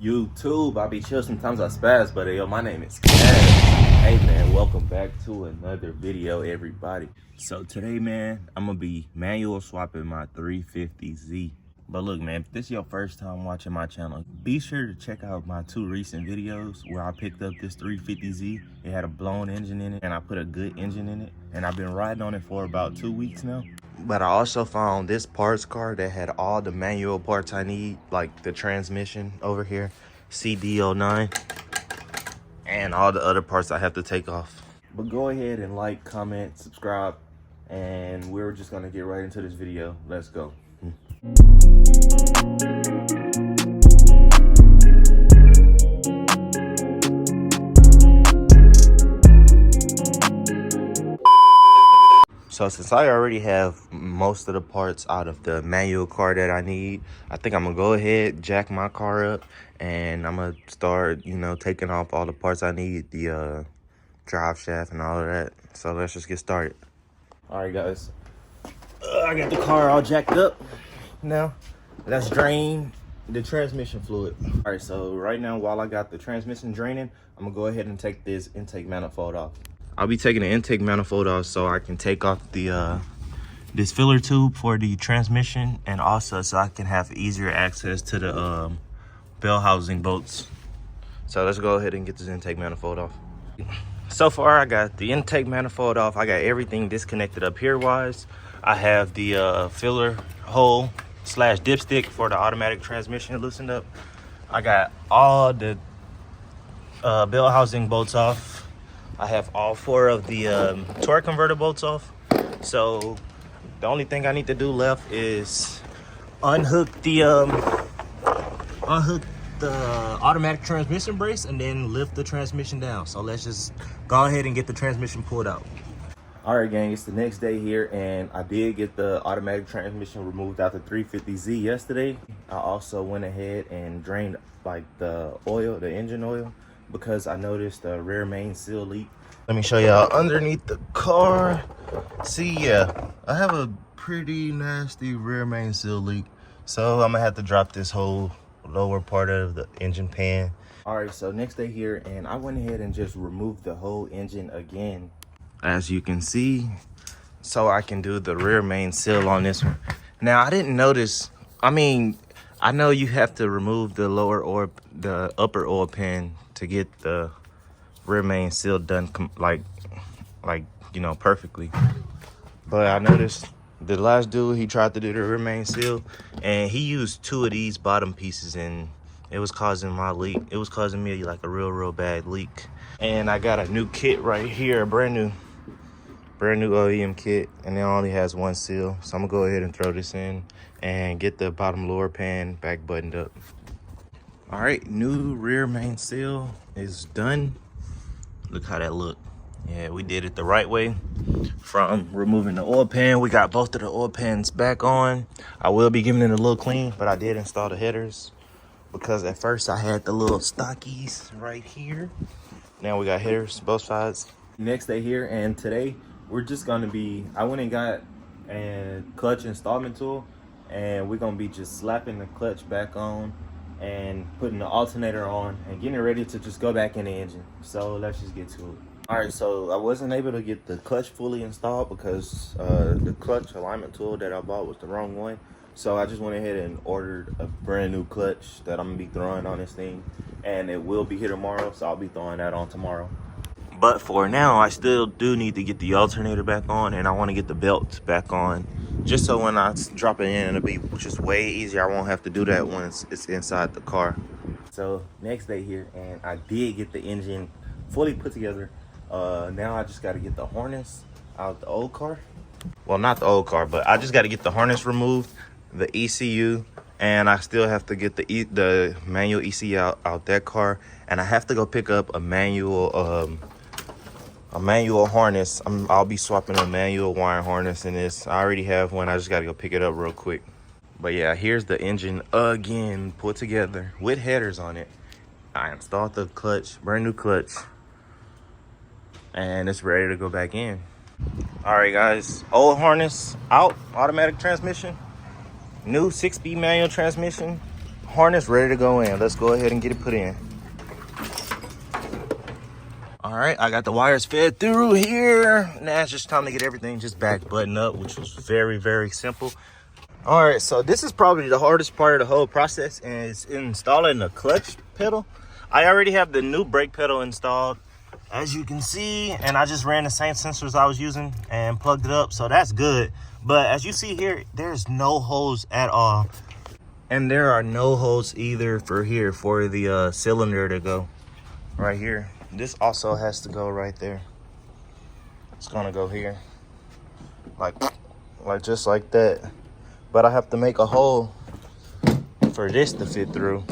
YouTube, I be chill, sometimes I spaz, but yo, my name is Kaz. Hey man, welcome back to another video, everybody. So today, man, I'm gonna be manual swapping my 350Z. But look, man, if this is your first time watching my channel, be sure to check out my two recent videos where I picked up this 350Z. It had a blown engine in it, and I put a good engine in it, and I've been riding on it for about 2 weeks now. But I also found this parts car that had all the manual parts I need, like the transmission over here, CD09, and all the other parts I have to take off. But go ahead and like, comment, subscribe, and we're just gonna get right into this video. Let's go. So since I already have most of the parts out of the manual car that I need, I think I'm gonna go ahead, jack my car up, and I'm gonna start, taking off all the parts I need, the drive shaft and all of that. So let's just get started. All right, guys. I got the car all jacked up now. Let's drain the transmission fluid. All right, so right now, while I got the transmission draining, I'm gonna go ahead and take this intake manifold off. I'll be taking the intake manifold off so I can take off the this filler tube for the transmission, and also so I can have easier access to the bell housing bolts. So let's go ahead and get this intake manifold off. So far, I got the intake manifold off. I got everything disconnected up here wise. I have the filler hole / dipstick for the automatic transmission loosened up. I got all the bell housing bolts off. I have all 4 of the torque converter bolts off. So the only thing I need to do left is unhook the automatic transmission brace and then lift the transmission down. So let's just go ahead and get the transmission pulled out. All right, gang, it's the next day here, and I did get the automatic transmission removed out the 350Z yesterday. I also went ahead and drained like the oil, the engine oil, because I noticed a rear main seal leak. Let me show y'all underneath the car. See, yeah, I have a pretty nasty rear main seal leak. So I'm gonna have to drop this whole lower part of the engine pan. All right, so next day here, and I went ahead and just removed the whole engine again, as you can see, so I can do the rear main seal on this one. Now, I didn't notice, I know you have to remove the the upper oil pan to get the rear main seal done perfectly. But I noticed the last dude, he tried to do the rear main seal, and he used 2 of these bottom pieces, and it was causing my leak. It was causing me like a real bad leak. And I got a new kit right here, a brand new OEM kit, and it only has 1 seal. So I'm gonna go ahead and throw this in and get the bottom lower pan back buttoned up. All right, new rear main seal is done. Look how that look. Yeah, we did it the right way. From removing the oil pan, we got both of the oil pans back on. I will be giving it a little clean, but I did install the headers because at first I had the little stockies right here. Now we got headers both sides. Next day here, and today we're just gonna be, I went and got a clutch installment tool, and we're gonna be just slapping the clutch back on and putting the alternator on and getting ready to just go back in the engine. So let's just get to it. All right, so I wasn't able to get the clutch fully installed because the clutch alignment tool that I bought was the wrong one. So I just went ahead and ordered a brand new clutch that I'm gonna be throwing on this thing, and it will be here tomorrow, so I'll be throwing that on tomorrow. But for now, I still do need to get the alternator back on, and I want to get the belt back on, just so when I drop it in, it'll be just way easier. I won't have to do that once it's inside the car. So next day here, and I did get the engine fully put together. Now I just got to get the harness out the old car. Well, not the old car, but I just got to get the harness removed, the ECU, and I still have to get the manual ECU out that car, and I have to go pick up a manual harness. I'll be swapping a manual wiring harness in this. I already have one. I just got to go pick it up real quick. But yeah, here's the engine again, put together with headers on it. I installed the clutch, brand new clutch, and it's ready to go back in. All right, guys, old harness out, automatic transmission, new 6-speed manual transmission, harness ready to go in. Let's go ahead and get it put in. All right, I got the wires fed through here. Now it's just time to get everything just back buttoned up, which was very, very simple. All right, so this is probably the hardest part of the whole process, and it's installing the clutch pedal. I already have the new brake pedal installed, as you can see, and I just ran the same sensors I was using and plugged it up, so that's good. But as you see here, there's no holes at all. And there are no holes either for here for the cylinder to go right here. This also has to go right there. It's gonna go here, like just like that. But I have to make a hole for this to fit through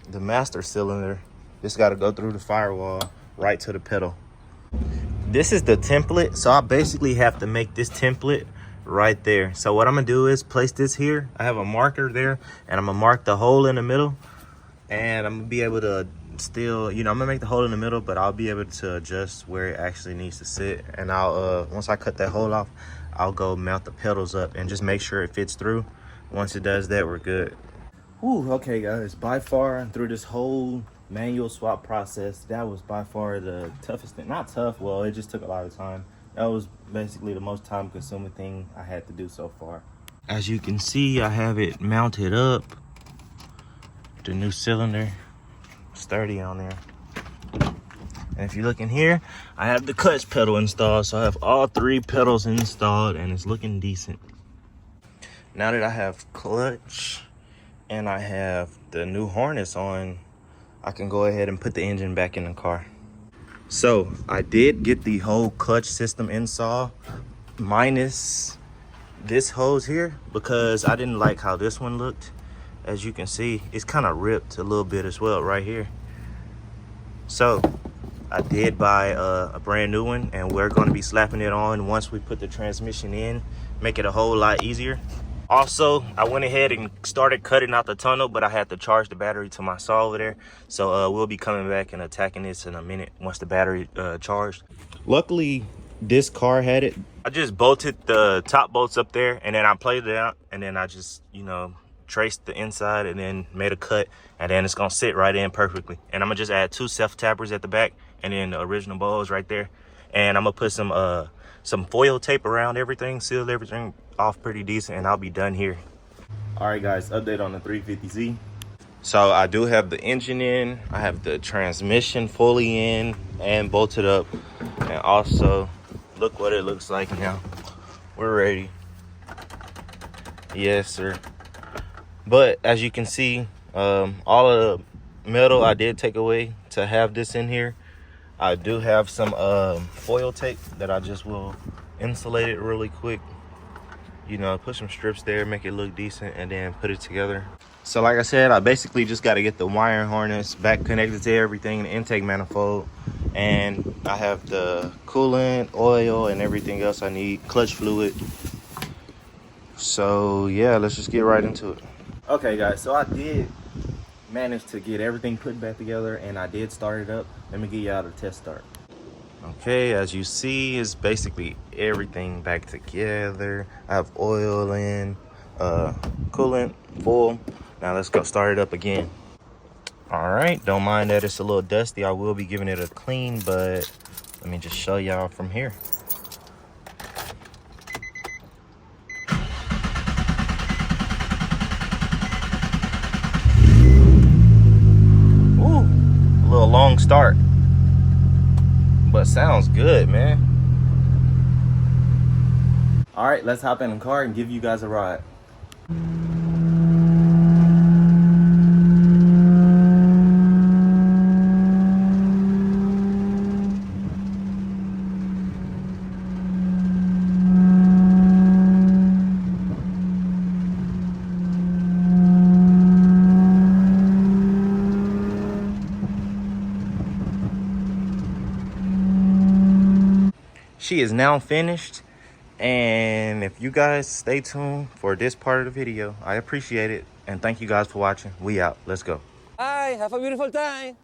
the master cylinder. This got to go through the firewall right to the pedal. This is the template, so I basically have to make this template right there. So what I'm gonna do is place this here. I have a marker there, and I'm gonna mark the hole in the middle, and I'm gonna be able to still, you know, I'm gonna make the hole in the middle, but I'll be able to adjust where it actually needs to sit. And I'll once I cut that hole off, I'll go mount the pedals up and just make sure it fits through. Once it does that, we're good. Whew, okay guys, by far through this whole manual swap process, that was by far the toughest thing. Not tough, well, it just took a lot of time. That was basically the most time consuming thing I had to do so far. As you can see, I have it mounted up. The new cylinder, sturdy on there. And if you look in here, I have the clutch pedal installed. So I have all 3 pedals installed, and it's looking decent. Now that I have clutch and I have the new harness on, I can go ahead and put the engine back in the car. So I did get the whole clutch system installed, minus this hose here, because I didn't like how this one looked. As you can see, it's kind of ripped a little bit as well right here. So I did buy a brand new one, and we're going to be slapping it on once we put the transmission in, make it a whole lot easier. Also, I went ahead and started cutting out the tunnel, but I had to charge the battery to my saw over there. So we'll be coming back and attacking this in a minute once the battery charged. Luckily, this car had it. I just bolted the top bolts up there, and then I played it out, and then I just, you know, traced the inside and then made a cut, and then it's gonna sit right in perfectly. And I'm gonna just add 2 self tappers at the back, and then the original bows right there. And I'm gonna put some foil tape around everything, seal everything off pretty decent, and I'll be done here. All right guys, update on the 350Z. So I do have the engine in, I have the transmission fully in and bolted up, and also look what it looks like now. We're ready. Yes sir. But as you can see, all of the metal I did take away to have this in here. I do have some foil tape that I just will insulate it really quick. You know, put some strips there, make it look decent, and then put it together. So like I said, I basically just got to get the wiring harness back connected to everything, the intake manifold, and I have the coolant, oil, and everything else I need, clutch fluid. So yeah, let's just get right into it. Okay guys, so I did manage to get everything put back together, and I did start it up. Let me get y'all the test start. Okay, as you see, it's basically everything back together. I have oil in, coolant, full. Now let's go start it up again. All right, don't mind that it's a little dusty. I will be giving it a clean, but let me just show y'all from here. Ooh, a little long start, but sounds good, man. All right, let's hop in the car and give you guys a ride. She is now finished, and if you guys stay tuned for this part of the video, I appreciate it, and thank you guys for watching. We out. Let's go. Bye. Have a beautiful time.